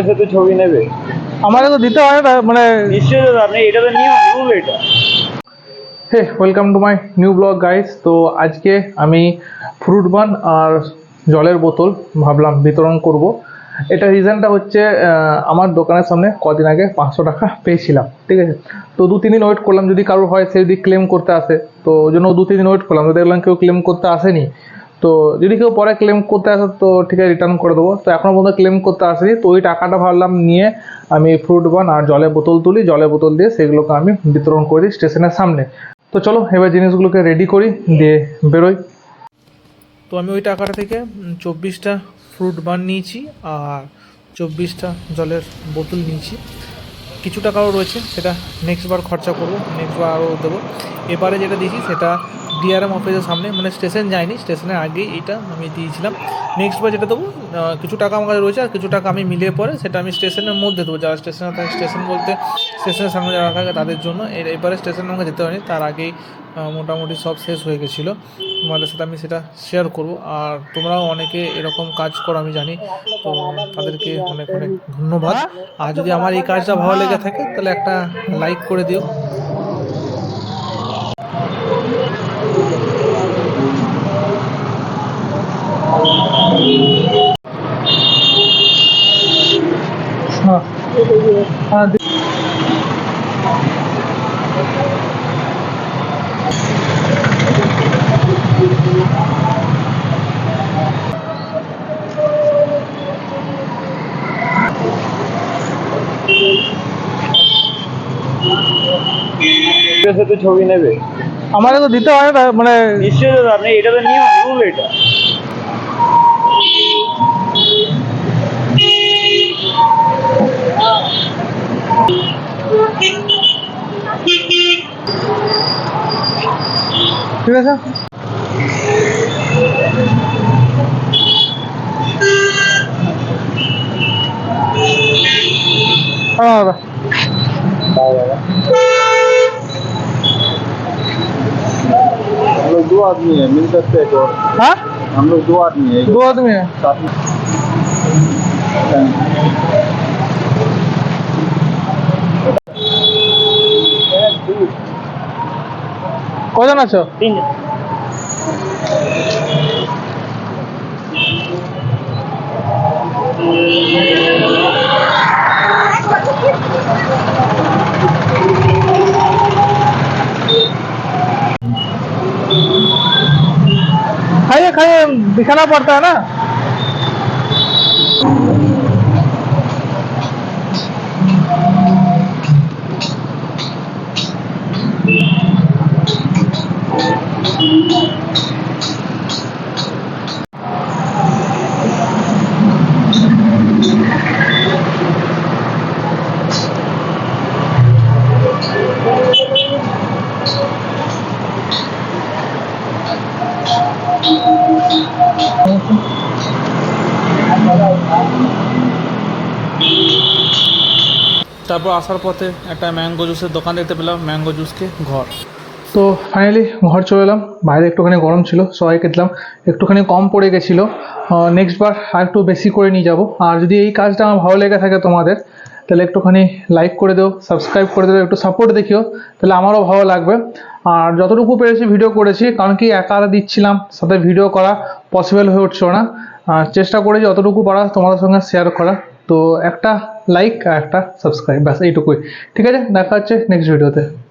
সাথে ছবি নেবে আমাকে তো দিতে হয় না মানে নিশ্চয়ই দাদা, আপনি এটা তো নিয়ম রুল এটা। Hey welcome to my new blog guys. তো আজকে আমি ফ্রুট বান আর জলের বোতল ভাবলাম বিতরণ করব। এটা রিজনটা হচ্ছে আমার দোকানের সামনে কদিন আগে 500 টাকা পেয়েছিলাম, ঠিক আছে। তো 2-3 দিন ওয়েট করলাম, যদি কারোর হয় সে যদি ক্লেম করতে আসে, তো ওই জন্য 2-3 দিন ওয়েট করলাম। তো দেখলাম কেউ ক্লেম করতে আসেনি। তো যদি কেউ পরে ক্লেম করতে আসে তো ঠিক আছে, রিটার্ন করে দেবো। তো এখনও পর্যন্ত ক্লেম করতে আসেনি, তো ওই টাকাটা ভাবলাম নিয়ে আমি ফ্রুট বান আর জলের বোতল তুলি, জলের বোতল দিয়ে সেগুলোকে আমি বিতরণ করি স্টেশনের সামনে। তো চলো এবার জিনিসগুলোকে রেডি করি, দিয়ে বেরোই। তো আমি ওই টাকাটা থেকে 24টা ফ্রুট বান নিয়েছি আর 24টা জলের বোতল নিয়েছি। কিছু টাকাও রয়েছে, সেটা নেক্সট বার খরচা করবো, নেক্সট বার আরও দেবো। এবারে যেটা দিয়েছি সেটা ডিআরএম অফিসের সামনে, মানে স্টেশন যায়নি, স্টেশনের আগেই এটা আমি দিয়েছিলাম। নেক্সট বার যেটা দেবো, কিছু টাকা আমার কাছে রয়েছে আর কিছু টাকা আমি মিলিয়ে পরে সেটা আমি স্টেশনের মধ্যে দেবো। যারা স্টেশনে থাকে, স্টেশন বলতে স্টেশনের সামনে যারা থাকে তাদের জন্য। এবারে স্টেশনে আমাকে যেতে হয়নি, তার আগেই মোটামুটি সব শেষ হয়ে গেছিলো। তোমাদের সাথে আমি সেটা শেয়ার করব। আর তোমরাও অনেকে এরকম কাজ করো আমি জানি, তো তাদেরকে অনেক অনেক ধন্যবাদ। আর যদি আমার এই কাজটা ভালো লেগে থাকে তাহলে একটা লাইক করে দিও। हाँ हाँ সাথে ছবি নেবে আমাকে তো দিতে হয় না মানে নিশ্চয়ই দাদা, আপনি এটা তো নিয়ম রুল এটা। ঠিক আছে। हाँ दादा। हम लोग 2 आदमी है, मिल सकते हैं और हाँ हम लोग 2 आदमी है, 2 आदमी है। साथ में। কজন আছো? 3 खाइए खाइए, दिखाना पड़ता है ना। তারপর আসার পথে একটা ম্যাঙ্গো জুসের দোকান দেখতে পেলাম, ম্যাঙ্গো জুসকে ঘর। তো ফাইনালি ঘর চলে এলাম। বাইরে একটুখানি গরম ছিল, সবাইকে দিলাম, একটুখানি কম পড়ে গেছিলো। নেক্সট বার আর একটু বেশি করে নিয়ে যাব। আর যদি এই কাজটা আমার ভালো লেগে থাকে তোমাদের, তাহলে একটুখানি লাইক করে দেও, সাবস্ক্রাইব করে দেবে, একটু সাপোর্ট দেখিও, তাহলে আমারও ভালো লাগবে। আর যতটুকু পেরেছি ভিডিও করেছি, কারণ কি একা দিচ্ছিলাম, সাথে ভিডিও করা পসিবল হয়ে উঠছিল না। চেষ্টা করেছি যতটুকু পারা তোমাদের সঙ্গে শেয়ার করা। তো একটা লাইক আর একটা সাবস্ক্রাইব, ব্যাস এইটুকুই। ঠিক আছে, দেখা হচ্ছে নেক্সট ভিডিওতে।